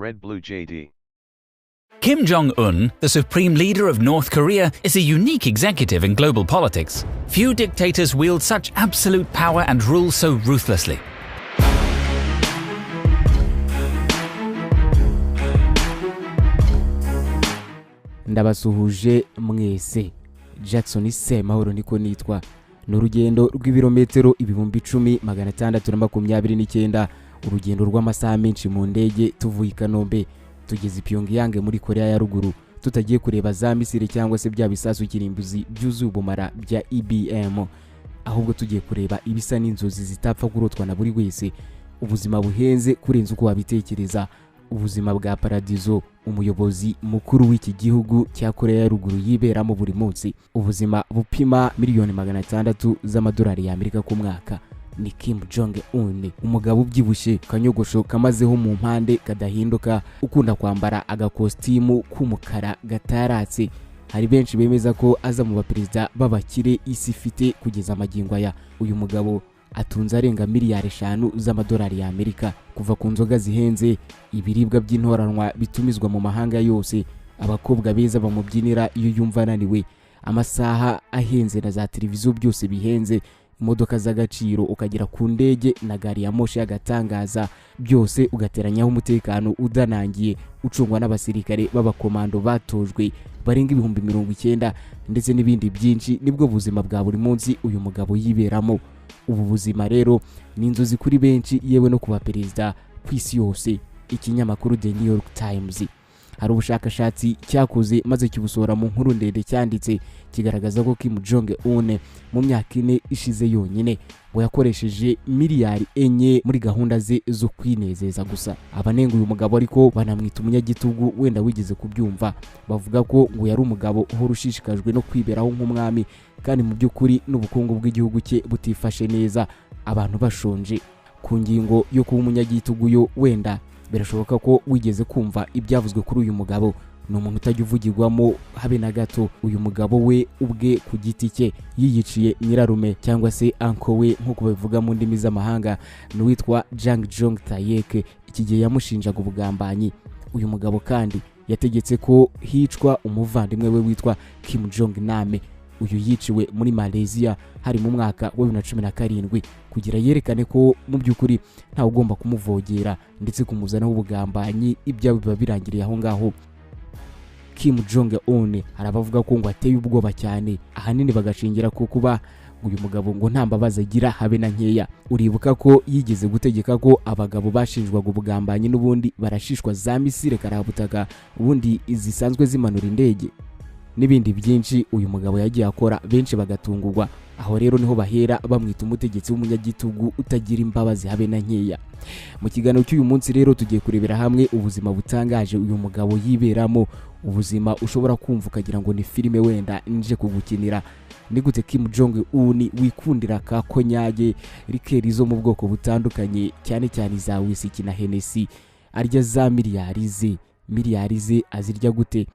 Red Blue JD. Kim Jong Un, the supreme leader of North Korea, is a unique executive in global politics. Few dictators wield such absolute power and rule so ruthlessly. Ndabasuhuje mwese. Jackson Semahoro niko nitwa. N'urugendo rw'ibirometero 10,629, urugendo rw'amasaha menshi mu ndege tuvuye Kanombe tugeze Pyongyang muri Korea ya ruguru, tutagiye kureba za misiri cyangwa se bya bisasu kirimbuzi by'uzubumara bya IBM, ahubwo tugiye kureba ibisa n'inzozi zitapfa kurotwa na buri wese, ubuzima buhenze kurenza uko wabitekereza, ubuzima bwa paradizo umuyobozi mukuru w'iki gihugu cya Korea ya ruguru yiberamo buri munsi, ubuzima bupima $600,000 z'amadolari y'Amerika ku mwaka. Ni Kim Jong Un, umugabo ubyibushye kanyogosho kamazeho mu mpande kadahinduka, ukunda kwambara agakositimu k'umukara gataratse. Hari benshi bemeza ko aza mu baperezida b'abakire isi ifite kugeza amagingo aya. Uyu mugabo atunze arenga miliyari 5 z'amadolari y'Amerika, kuva ku nzoga zihenze, ibiribwa by'intoranwa bitumizwa mu mahanga yose, abakobwa beza bamubyinira iyo yumva ananiwe, amasaha ahenze na za televiziyo byose bihenze, imodoka z'agaciro, ukagera ku ndege na gari ya moshi y'agatangaza, byose ugateranyaho umutekano udanangiye ucungwa n'abasirikare b'abakomando batojwe barenga 90,000 ndetse n'ibindi byinshi. Nibwo buzima bwa buri munsi uyu mugabo yiberamo. Ubu buzima rero ni inzozi kuri benshi, yewe no kuba perezida ku isi yose. Ikinyamakuru The New York Times hari ubushakashatsi cyakoze maze kibusohora mu nkuru ndende, cyanditse kigaragaza ko Kim Jong Un mu myaka 4 ishize yonyine ngo yakoresheje miliyari 4 muri gahunda ze zo kwinezeza gusa. Abanenga uyu mugabo ariko banamwita umunyagitugu, wenda wigeze kubyumva, bavuga ko ngo yari umugabo uhora ushishikajwe no kwiberaho nk'umwami, kandi mu by'ukuri n'ubukungu bw'igihugu cye butifashe neza, abantu bashonje. Ku ngingo yo kuba umunyagitugu yo wenda birashoboka ko wigeze kumva ibyavuzwe kuri uyu mugabo. Ni umuntu utajya uvugirwamo habe na gato. Uyu mugabo we ubwe ku giti cye yiyiciye nyirarume cyangwa se anko we nk'uko babivuga mu ndimi z'amahanga, n'uwitwa Jang Jong Taek, iki gihe yamushinjaga ubugambanyi. Uyu mugabo kandi yategetse ko hicwa umuvandimwe we witwa Kim Jong Nam. Uyu yiciwe muri Malaysia hari mu mwaka wa 2017 kugira yerekane ko mu by'ukuri nta ugomba kumuvogera ndetse kumuzanaho ubugambanyi, ibyawe biba birangiriye aho ngaho. Kim Jong Un arabavuga ko ngo ateye ubwoba cyane, ahanini bagashingira ko kuba uyu mugabo ngo nta mbabazi agira habe na nkeya. Uribuka ko yigeze gutegeka ko abagabo bashinjwaga ubugambanyi n'ubundi barashishwa za misire karabutaka, ubundi izisanzwe zimanura indege n'ibindi byinshi uyu mugabo yagiye akora, benshi bagatungurwa. Aho rero niho bahera bamwita umutegetsi w'umunyagitugu utagira imbabazi habe na nkeya. Mu kiganiro cy'uyu munsi rero tugiye kurebera hamwe ubuzima butangaje uyu mugabo yiberamo, ubuzima ushobora kumva ukagira ngo ni filime wenda nje kugukinira. Ni gute Kim Jong Un wikundira ka konyage, rikeri zo mu bwoko butandukanye, cyane cyane za whisky na Hennessy, arya za miliyari ze azirya gute?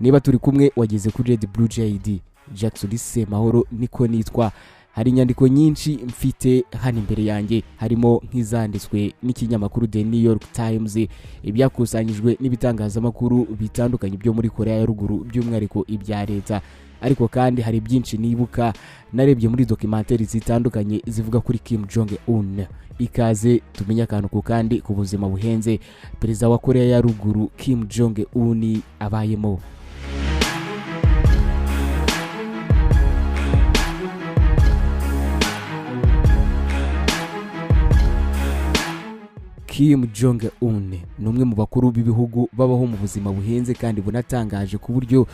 Niba turi kumwe wageze kuri Red Blue JD, Jackson Semahoro niko nitwa. Hari inyandiko nyinshi mfite hano imbere yanjye, harimo nk'izanditswe n'ikinyamakuru The New York Times, ibyakusanyijwe n'ibitangazamakuru bitandukanye byo muri Korea ya ruguru, by'umwihariko ibya leta. Ariko kandi hari byinshi nibuka narebye muri documentaire zitandukanye zivuga kuri Kim Jong Un. Ikaze tumenya akantu ku kandi ku buzima buhenze perezida wa Korea ya ruguru Kim Jong Un abayemo. Kim Jong Un ni umwe mu bakuru b'ibihugu babaho mu buzima buhenze kandi bunatangaje, ku buryo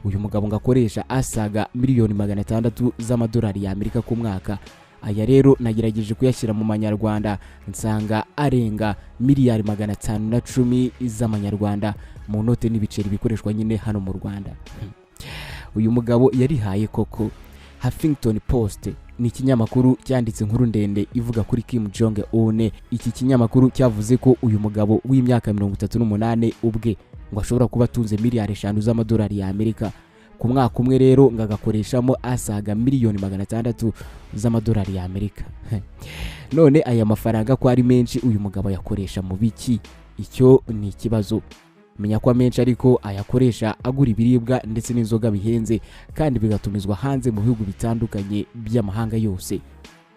uyu mugabo ngakoresha asaga $600,000 z'amadolari y'Amerika ku mwaka. Aya rero nagerageje kuyashyira mu manyarwanda, nsanga arenga miliyari 510 z'amanyarwanda mu note n'ibiceri bikoreshwa nyine hano mu Rwanda. Uyu mugabo yarihaye koko. Huffington Post ni ikinyamakuru cyanditse inkuru ndende ivuga kuri Kim Jong Un. Iki kinyamakuru cyavuze ko uyu mugabo w'imyaka 38 ubwe ngo ashobora kuba atunze miliyari 5 z'amadolari y'Amerika. Ku mwaka umwe rero ngagakoreshamo asaga $600,000 z'amadolari y'Amerika. None aya mafaranga ko ari menshi uyu mugabo yakoresha mu biki? icyo ni ikibazo. Menya ko amenshi ariko ayakoresha agura ibiribwa ndetse n'inzoga bihenze kandi bigatumizwa hanze mu bihugu bitandukanye by'amahanga yose.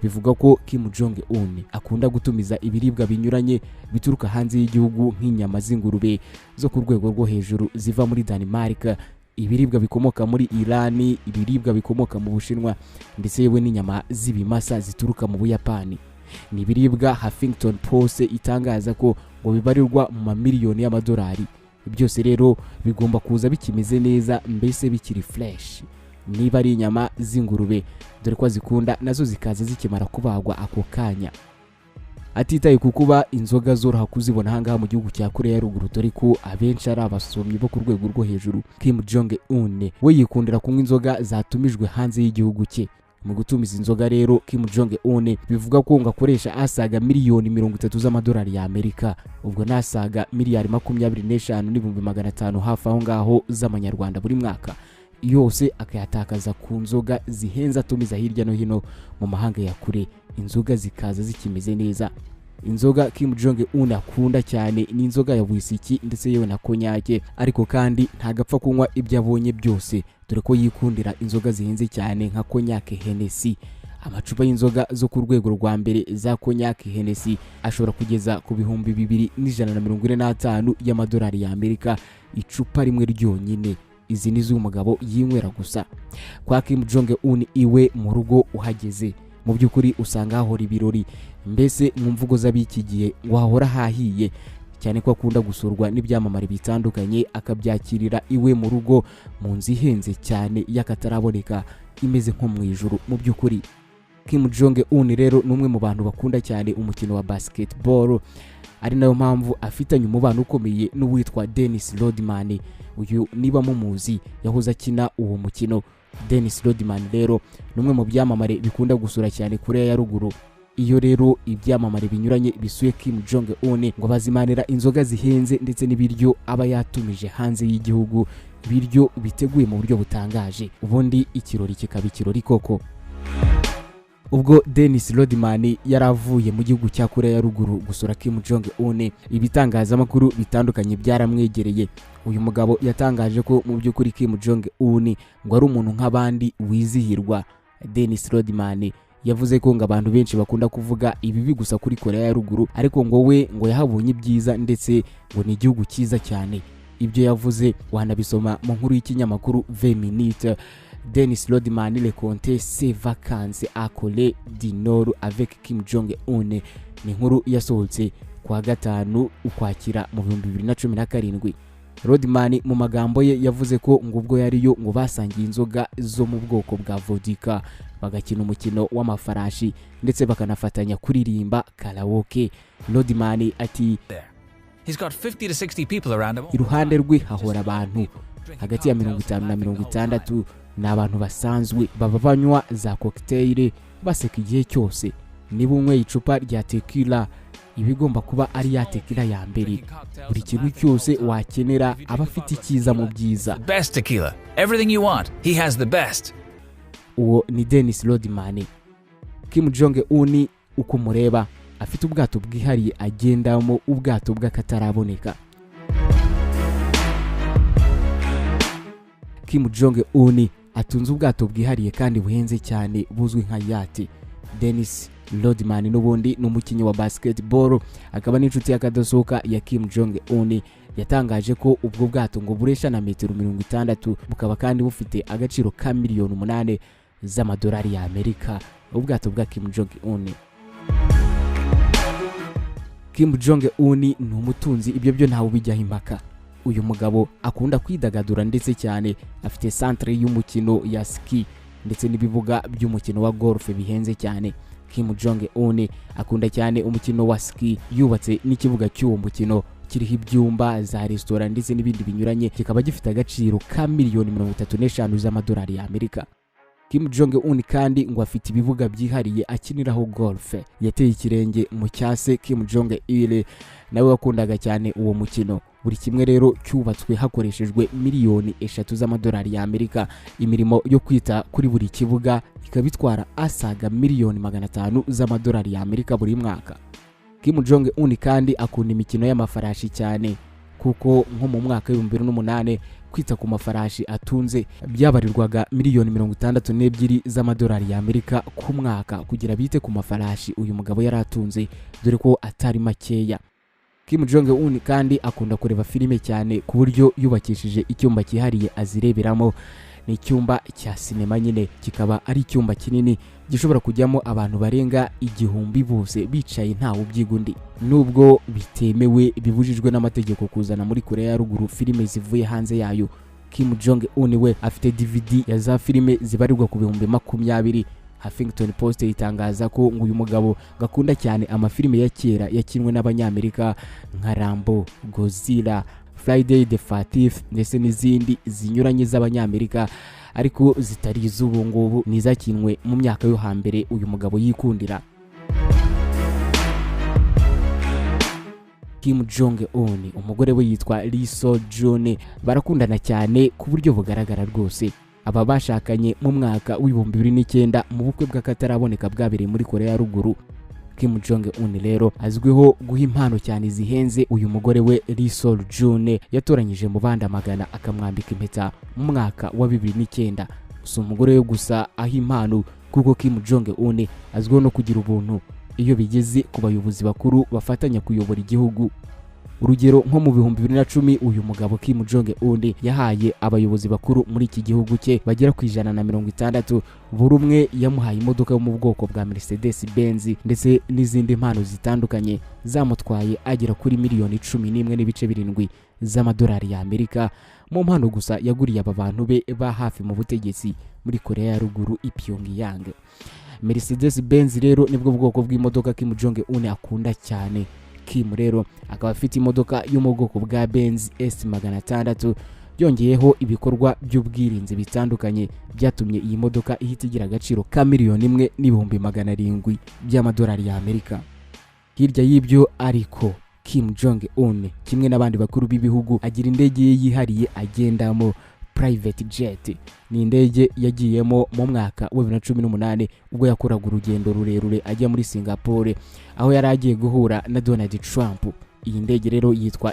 Bivuga ko Kim Jong Un akunda gutumiza ibiribwa binyuranye bituruka hanze y'igihugu nk'inyama z'ingurube zo ku rwego rwo hejuru ziva muri Denmark, ibiribwa bikomoka muri Iran, ibiribwa bikomoka mu Bushinwa ndetse yewe n'inyama z'ibimasa zituruka mu Buyapani. Ni ibiribwa Huffington Post itangaza ko ngo bibarirwa mu mamiliyoni y'amadolari. Byose rero bigomba kuza bikimeze neza, mbese bikiri fresh. Niba ari inyama z'ingurube, dore ko zikunda nazo zikaza zikimara kubagwa ako kanya. Atitaye ku kuba inzoga zoroha kuzibona hangaha mu gihugu cya Korea ya Ruguru, dore ko abenshi ari abasomyi bo ku rwego rwo hejuru, Kim Jong Un we yikundira kunywa inzoga zatumijwe hanze y'igihugu cye. Mu gutumiza inzoga rero Kim Jong Un bivuga ko ngo akoresha asaga miliyoni 30 z'amadolari ya Amerika, ubwo nasaga miliyari 25,500 hafi aho ngaho z'amanyarwanda buri mwaka, yose akayatakaza ku nzoga zihenza atumiza hirya no hino mu mahanga ya kure. Inzoga zikaza zikimeze neza. Inzoga Kim Jong Un akunda cyane ni inzoga ya whisky ndetse yewe na konyake, ariko kandi ntagapfa kunywa ibyo abonye byose, dore ko yikundira inzoga zihenze cyane nka konyake Hennessy. Amacupa y'inzoga zo ku rwego rwa mbere za konyake Hennessy ashobora kugeza ku 2,145 y'amadolari ya Amerika icupa rimwe ryonyine. Izi ni z'umugabo yinywera gusa. Kwa Kim Jong Un iwe mu rugo uhageze, mu by'ukuri usanga hahora ibirori, mbese mu mvugo z'abiki gihe ngo hahora hahiye, cyane ko akunda gusurwa n'ibyamamare bitandukanye akabyakirira iwe mu rugo mu nzu ihenze cyane y'akataraboneka imeze nko mu ijuru. Mu by'ukuri Kim Jong Un rero n'umwe mu bantu bakunda cyane umukino wa basketball, ari nayo mpamvu afitanye umubano ukomeye n'uwitwa Dennis Rodman. Uyu niba mumuzi yahoze akina uwo mukino. Dennis Rodman rero numwe mu byamamare bikunda gusura cyane Korea ya Ruguru. Iyo rero ibyamamare binyuranye bisuye Kim Jong Un ngo bazimanira inzoga zihenze ndetse n'ibiryo aba yatumije hanze y'igihugu, ibiryo biteguye mu buryo butangaje, ubundi ikirori kikaba ikirori koko. Ubwo Dennis Rodman yaravuye mu gihugu cya Korea ya Ruguru gusura Kim Jong Un, ibitangazamakuru bitandukanye byaramwegereye. Uyu mugabo yatangaje ko mu by'ukuri Kim Jong Un ngo ari umuntu nk'abandi wizihirwa. Dennis Rodman yavuze ko ngo abantu benshi bakunda kuvuga ibibi gusa kuri Korea ya Ruguru, ariko ngo we ngo yahabonye ibyiza ndetse ngo ni igihugu cyiza cyane. Ibyo yavuze wanabisoma mu nkuru y'ikinyamakuru 20 minutes. Dennis Rodman raconte ses vacances à Corée du Nord avec Kim Jong Un. Ni inkuru yasohotse kwa gatanu Ukwakira mu 2017. Rodman mu magambo ye yavuze ko ngo ubwo yariyo ngo basangiye inzoga zo mu bwoko bwa vodka, bagakina umukino w'amafarashi ndetse bakanafatanya kuririmba karaoke. Rodman ati iruhande rwe hahora abantu hagati ya 50 na 60, ni abantu basanzwe baba banywa za cocktail baseka igihe cyose. Niba unyweye icupa rya tequila, ibigomba kuba ari ya tequila ya mbere. Buri kintu cyose wakenera aba afite icyiza mu byiza. Best tequila. Everything you want, he has the best. Uwo ni Dennis Rodman. Kim Jong Un uko mureba afite ubwato bwihariye agendamo, ubwato bw'akataraboneka. Kim Jong Un atunze ubwato bwihariye kandi buhenze cyane buzwi nka yacht. Dennis Rodman n'ubundi n'umukinnyi wa basketball akaba n'inshuti y'akadasohoka ya Kim Jong Un, yatangaje ko ubwo bwato ngo buresha na metero 60, bukaba kandi bufite agaciro ka miliyoni 8 z'amadolari ya Amerika. Ubwato bwa Kim Jong Un. Kim Jong Un ni umutunzi, ibyo byo ntawe bijyaho impaka. Uyu mugabo akunda kwidagadura ndetse cyane, afite centre y'umukino ya ski ndetse n'ibibuga by'umukino wa golf bihenze cyane. Kim Jong Un akunda cyane umukino wa ski, yubatse n'ikibuga cy'uwo mukino kiriho ibyumba za restaurant ndetse n'ibindi binyuranye, kikaba gifite agaciro ka miliyoni 35 z'amadolari ya Amerika. Kim Jong Un kandi ngo afite ibibuga byihariye akiniraho golf. Yateye ikirenge mu cyase Kim Jong Il nawe wakundaga cyane uwo mukino. Buri kimwe rero cyubatswe hakoreshejwe miliyoni 3 z'amadolari ya Amerika. Imirimo yo kwita kuri buri kibuga ikabitwara asaga miliyoni 500 z'amadolari ya Amerika buri mwaka. Kim Jong Un kandi akunda imikino y'amafarashi cyane, kuko nko mu mwaka wa 2008 kwita ku mafarashi atunze byabarirwaga miliyoni 62 z'amadolari y'Amerika ku mwaka kugira bite ku mafarashi uyu mugabo yari atunze, dore ko atari makeya. Kim Jong Un kandi akunda kureba filime cyane ku buryo yubakishije icyumba cyihariye azireberamo. Ni icyumba cya sinema nyine, kikaba ari icyumba kinini gishobora kujyamo abantu barenga 1000 bose bicaye ntawe ubyigundi. Nubwo bitemewe bibujijwe n'amategeko kuzana muri Korea ya Ruguru filime zivuye hanze yayo, Kim Jong Un we afite DVD ya za filime zibarirwa ku 20,000. Huffington Post itangaza ko uyu mugabo gakunda cyane amafilime ya kera yakinwe n'abanyamerika nka Rambo, Godzilla, Friday the 13th ndetse n'izindi zinyuranye z'abanyamerika, ariko zitari iz'ubu ngubu nizakinwe mu myaka yo hambere uyu mugabo yikundira. Kim Jong Un umugore we yitwa Lee So-jun, barakundana cyane ku buryo bugaragara rwose. Aba bashakanye mu mwaka wa 2009 mu bukwe bw'akataraboneka bwabereye muri Korea ya Ruguru. Kim Jong Un rero azwiho guha impano cyane zihenze uyu mugore we Lee So-jun yatoranyije mu bandi amagana akamwambika impeta mu mwaka wa 2009. Gusa umugore we gusa aho impano, kuko Kim Jong Un azwiho no kugira ubuntu iyo bigeze ku bayobozi bakuru bafatanya kuyobora igihugu. Urugero nko mu 2010 uyu mugabo Kim Jong Un yahaye abayobozi bakuru muri iki gihugu cye bagera ku 160, buri umwe yamuhaye imodoka yo mu bwoko bwa Mercedes Benz ndetse n'izindi mpano zitandukanye zamutwaye agera kuri miliyoni 11.7 z'amadolari y'Amerika mu mpano gusa yaguriye aba bantu be ba hafi mu butegetsi muri Korea ya Ruguru i Pyongyang. Mercedes Benz rero nibwo bwoko bw'imodoka Kim Jong Un akunda cyane. Kim rero akaba afite imodoka yo mu bwoko bwa Benz S600, yongeyeho ibikorwa by'ubwirinzi bitandukanye byatumye iyi modoka ihita igira agaciro ka $1,700,000 by'amadolari y'Amerika. Hirya y'ibyo ariko Kim Jong Un kimwe n'abandi bakuru b'ibihugu agira indege ye yihariye agendamo, private jet. Ni indege yagiyemo mu mwaka wa 2018 ubwo yakoraga urugendo rurerure ajya muri Singapore, aho yari agiye guhura na Donald Trump. Iyi ndege rero yitwa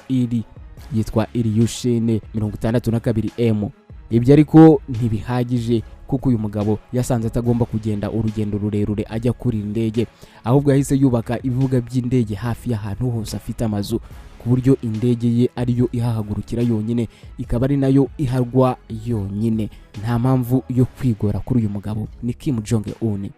aryoshya 62M. Ibyo ariko ntibihagije, kuko uyu mugabo yasanze atagomba kugenda urugendo rurerure ajya kuri indege, ahubwo yahise yubaka ibibuga by'indege hafi y'ahantu hose afite amazu, ku buryo indege ye ariyo ihahagurukira yonyine, ikaba ari nayo iharwa yonyine. Nta mpamvu yo kwigora kuri uyu mugabo ni Kim Jong Un.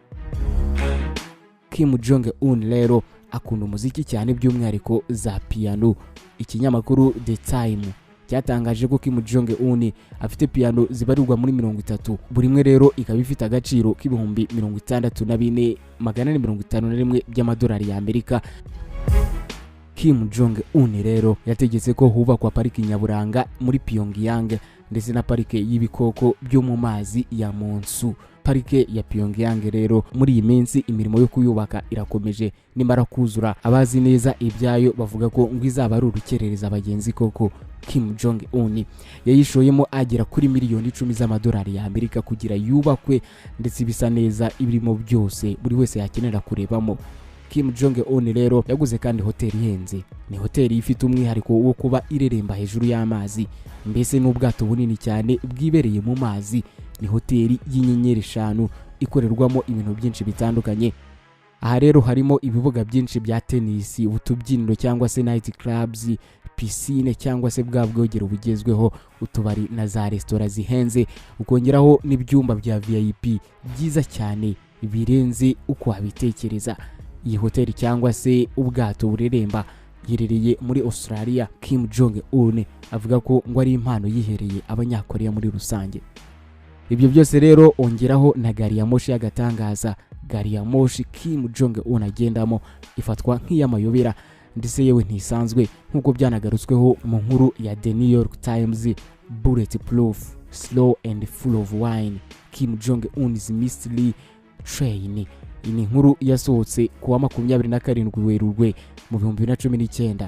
Kim Jong Un rero akunda umuziki cyane, by'umwihariko za piano. Ikinyamakuru The Time cyatangaje ko Kim Jong Un afite piano zibarirwa muri 30, buri imwe rero ikaba ifite agaciro $64,451 by'amadolari y'Amerika. Kim Jong Un rero yategetse ko hubakwa pariki nyaburanga muri Pyongyang ndetse na parike y'ibikoko byo mu mazi ya Monsu. Parike ya Pyongyang rero muri iyi minsi imirimo yo kuyubaka irakomeje, nimara kuzura abazi neza ibyayo bavuga ko ngo izaba ari urukerereza abagenzi. Koko Kim Jong Un yayishoyemo agera kuri miliyoni 10 z'amadolari y'Amerika kugira yubakwe, ndetse bisa neza ibirimo byose buri wese yakenera kurebamo. Kim Jong Un rero yaguze kandi hoteli ihenze. Ni hoteli ifite umwihariko wo kuba ireremba hejuru y'amazi, mbese n'ubwato bunini cyane bwibereye mu mazi. Ni hoteli y'inyenyeri 5 ikorerwamo ibintu byinshi bitandukanye. Aha rero harimo ibibuga byinshi bya tennis, utubyiniro cyangwa se night clubs, piscine cyangwa se bwa bwogero bugezweho, utubari na za restaurant zihenze, ukongeraho n'ibyumba bya VIP byiza cyane birenze uko wabitekereza. Iyi hoteli cyangwa se ubwato bureremba yerereye muri Australia. Kim Jong Un avuga ko ngo ari impano yihereye abanyakoreya muri rusange. Ibyo byose rero ongeraho na gari ya moshi y'agatangaza. Gari ya moshi Kim Jong Un agendamo ifatwa nk'iy'amayobera, ndetse yewe ntisanzwe nk'uko byanagarutsweho mu nkuru ya The New York Times. Bulletproof, slow and full of wine, Kim Jong Un's mystery train. Iyi ni inkuru yasohotse ku wa 27 Werurwe mu 2019.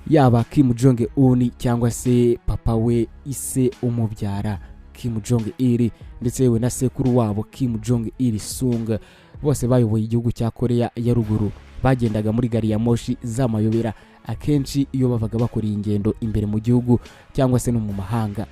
Yaba Kim Jong Un cyangwa se papa we ise umubyara Kim Jong Il ndetse yewe na sekuru wabo Kim Jong Il Sung, bose bayoboye igihugu cya Korea ya ruguru. Bagendaga muri gari ya moshi z'amayobera akenshi iyo bavaga bakora ingendo imbere mu gihugu cyangwa se no mu mahanga.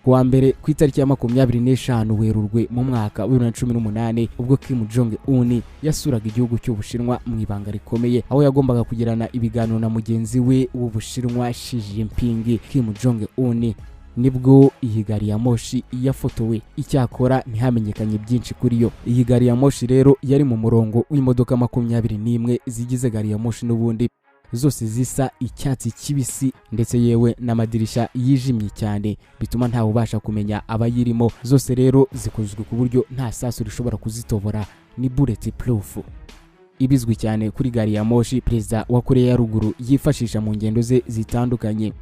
Kuwa mbere ku itariki ya 25 Werurwe mu mwaka wa 2018 ubwo Kim Jong Un yasuraga igihugu cy'Ubushinwa mu ibanga rikomeye, aho yagombaga kugirana ibiganiro na mugenzi we w'Ubushinwa Xi Jinping. Kim Jong Un nibwo iyi gari ya moshi yafotowe, icyakora ntihamenyekanye byinshi kuri yo. Iyi gari ya moshi rero yari mu murongo w'imodoka 21 zigize gari ya moshi, n'ubundi zose zisa icyatsi kibisi ndetse yewe n'amadirisha yijimye cyane bituma ntawe ubasha kumenya abayirimo. Zose rero zikozwe ku buryo nta sasu rishobora kuzitobora, ni bullet proof. Ibizwi cyane kuri gari ya moshi perezida wa Korea ya ruguru yifashisha mu ngendo ze zitandukanye.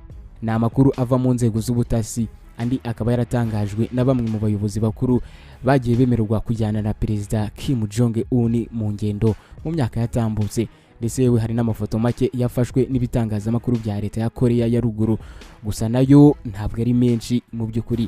Ni amakuru ava mu nzego z'ubutasi, andi akaba yaratangajwe na bamwe mu bayobozi bakuru bagiye bemererwa kujyana na perezida Kim Jong Un mu ngendo mu myaka yatambutse. Ndetse yewe hari n'amafoto make yafashwe n'ibitangazamakuru bya leta ya Korea ya ruguru, gusa nayo ntabwo ari menshi mu by'ukuri.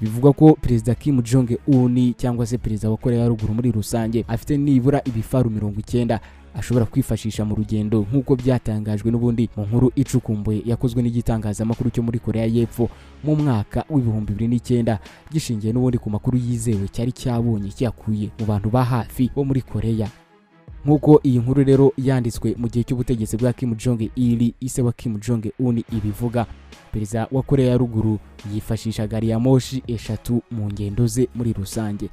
Bivugwa ko perezida Kim Jong Un cyangwa se perezida wa Korea ya ruguru muri rusange afite nibura ibifaru 90 ashobora kwifashisha mu rugendo, nk'uko byatangajwe n'ubundi mu nkuru icukumbuye yakozwe n'igitangazamakuru cyo muri Korea y'Epfo mu mwaka w'2009, gishingiye n'ubundi ku makuru yizewe cyari cyabonye cyakuye mu bantu ba hafi bo muri Korea. Nk'uko iyi nkuru rero yanditswe mu gihe cy'ubutegetsi bwa Kim Jong Il, ise wa Kim Jong Un, ibivuga perezida wa Korea ya ruguru yifashisha gari ya moshi eshatu mu ngendo ze muri rusange.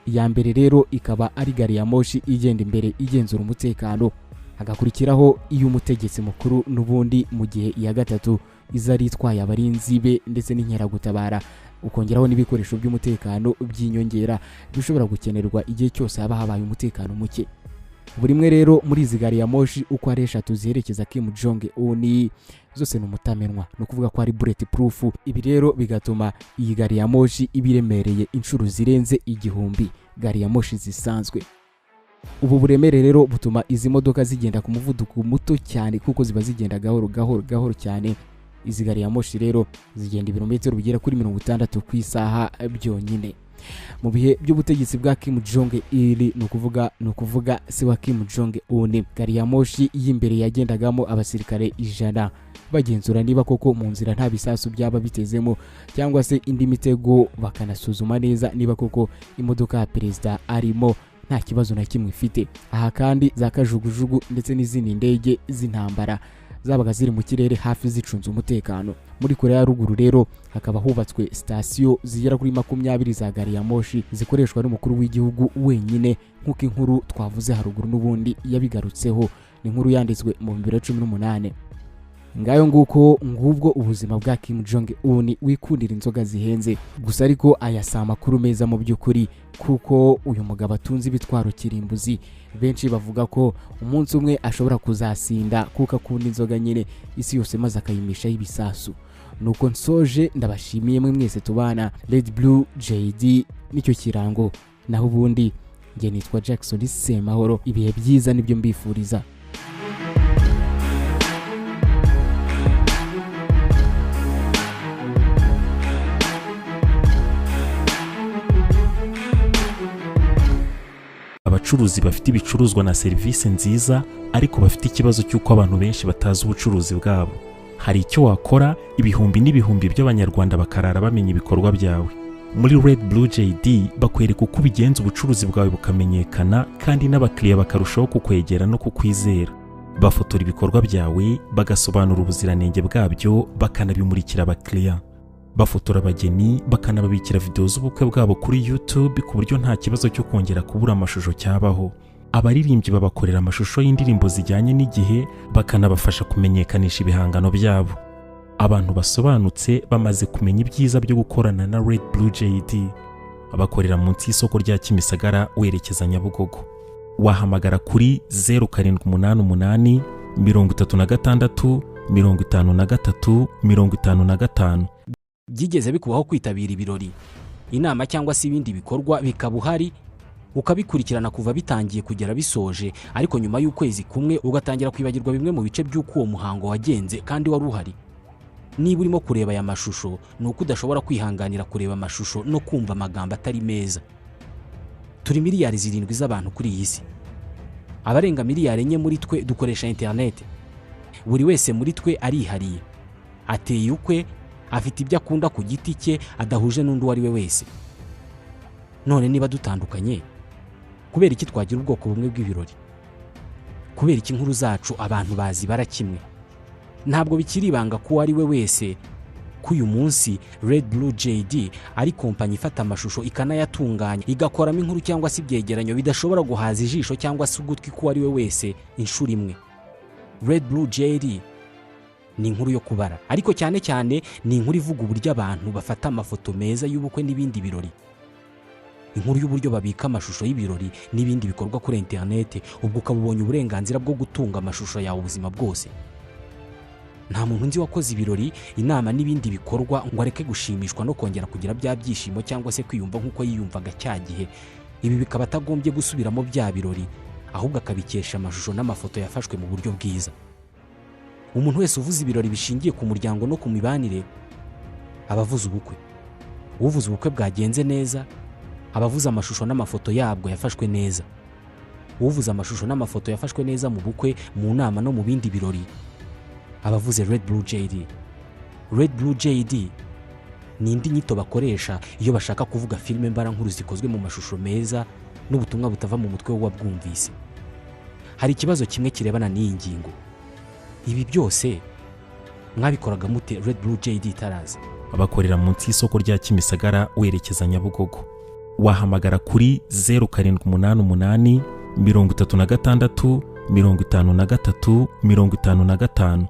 Iya mbere rero ikaba ari gari ya moshi igenda imbere igenzura umutekano, hagakurikiraho iy'umutegetsi mukuru, n'ubundi mu gihe iya gatatu izari itwaye abarinzi be ndetse n'inkeragutabara, ukongeraho n'ibikoresho by'umutekano by'inyongera bishobora gukenerwa igihe cyose haba habaye umutekano muke. Buri mwe rero muri izi gari ya moshi uko ari eshatu ziherekeza Kim Jong Un zose n'umutamenwa, no kuvuga ko ari bullet proof. Ibi rero bigatuma iyi gari ya moshi ibiremereye inshuro zirenze 1000 gari ya moshi zisanzwe. Ubu buremere rero butuma izi modoka zigenda ku muvuduko muto cyane kuko ziba zigenda gahoro cyane. Izi gari ya moshi rero zigenda ibirometero bigera kuri 60 ku isaha byonyine. Mu bihe by'ubutegetsi bwa Kim Jong Il, no kuvuga se wa Kim Jong Un, gari ya moshi y'imbere yagendagamo abasirikare 100 bagenzura niba koko mu nzira nta bisasu byaba bitezemo cyangwa se indi mitego, bakanasuzuma neza niba koko imodoka ya perezida arimo nta kibazo na kimwe ifite. Aha kandi za kajugujugu ndetse n'izindi ndege z'intambara zabaga ziri mu kirere hafi zicunze umutekano. Muri Korea ya ruguru rero hakaba hubatswe sitasiyo zigera kuri 20 za gari ya moshi zikoreshwa n'umukuru w'igihugu wenyine, nk'uko inkuru twavuze haruguru n'ubundi yabigarutseho. Ni inkuru yanditswe mu 2018. Ngayo nguko ngubwo ubuzima bwa Kim Jong Un wikundira inzoga zihenze. Gusa ariko ayasa amakuru meza mu by'ukuri, kuko uyu mugabo atunze ibitwaro kirimbuzi. Benshi bavuga ko umunsi umwe ashobora kuzasinda kuko akunda inzoga nyine isi yose maze akayimishaho ibisasu. Nuko nsoje, ndabashimiye mwe mwese tubana. Red Blue JD nicyo kirango, naho ubundi nge nitwa Jackson Semahoro. Ibihe byiza nibyo mbifuriza. Abacuruzi bafite ibicuruzwa na serivisi nziza ariko bafite ikibazo cy'uko abantu benshi batazi ubucuruzi bwabo. Hari icyo wakora ibihumbi n'ibihumbi by'abanyarwanda bakarara bamenya ibikorwa byawe. Muri Red Blue JD bakwereka uko ubigenza ubucuruzi bwawe bukamenyekana kandi n'abakiriya bakarushaho kukwegera no kukwizera. Bafotora ibikorwa byawe, bagasobanura ubuziranenge bwabyo, bakanabimurikira abakiriya. Bafotora abageni, bakanababikira video z'ubukwe bwabo kuri YouTube ku buryo nta kibazo cyo kongera kubura amashusho cyabaho. Abaririmbyi babakorera amashusho y'indirimbo zijyanye n'igihe, bakanabafasha kumenyekanisha ibihangano byabo. Abantu basobanutse bamaze kumenya ibyiza byo gukorana na Red Blue JD. Abakorera munsi y'isoko rya Kimisagara werekeza Nyabugogo. Wahamagara kuri 0788 36 53 55. Byigeze bikubaho kwitabira ibirori, inama cyangwa se ibindi bikorwa bikaba uhari ukabikurikirana kuva bitangiye kugera bisoje, ariko nyuma y'ukwezi kumwe ugatangira kwibagirwa bimwe mu bice by'uko uwo muhango wagenze kandi wari uhari? niba urimo kureba aya mashusho ni uko udashobora kwihanganira kureba amashusho no kumva amagambo atari meza. Turi miliyari 7 z'abantu kuri iyi si. Abarenga miliyari 4 muri twe dukoresha interineti. Buri wese muri twe arihariye, ateye ukwe, afite ibyo akunda ku giti cye adahuje n'undi uwo ari we wese. None niba dutandukanye, kubera iki twagira ubwoko bumwe bw'ibirori? Kubera iki inkuru zacu abantu bazi barakimwe? Ntabwo bikiri ibanga ko uwo ari we wese ko uyu munsi Red Blue JD ari kompanyi ifata amashusho ikanayatunganya igakoramo inkuru cyangwa se ibyegeranyo bidashobora guhaza ijisho cyangwa se ugutwi ko ari we wese inshuro imwe. Red Blue JD ni inkuru yo kubara, ariko cyane cyane ni inkuru ivuga uburyo abantu bafata amafoto meza y'ubukwe n'ibindi birori. Inkuru y'uburyo babika amashusho y'ibirori n'ibindi bikorwa kuri interineti, ubwo ukabubonye uburenganzira bwo gutunga amashusho yawe ubuzima bwose. Nta muntu nzi wakoze ibirori, inama n'ibindi bikorwa ngo areke gushimishwa no kongera kugira bya byishimo cyangwa se kwiyumva nk'uko yiyumvaga cya gihe. Ibi bikaba atagombye gusubiramo bya birori, ahubwo akabikesha amashusho n'amafoto yafashwe mu buryo bwiza. Umuntu wese uvuze ibirori bishingiye ku muryango no ku mibanire abavuze ubukwe. Uvuze ubukwe bwagenze neza abavuze amashusho n'amafoto yabwo yafashwe neza. Uvuze amashusho n'amafoto yafashwe neza mu bukwe, mu nama no mu bindi birori abavuze Red Blue JD. Red Blue JD ni indi nyito bakoresha iyo bashaka kuvuga filime mbarankuru zikozwe mu mashusho meza n'ubutumwa butava mu mutwe w'uwabwumvise. Hari ikibazo kimwe kirebana n'iyi ngingo. Ibi byose mwabikoraga mute Red Blue JD itaraza? Abakorera munsi y'isoko rya Kimisagara werekeza Nyabugogo. Wahamagara kuri 0788 36 53 55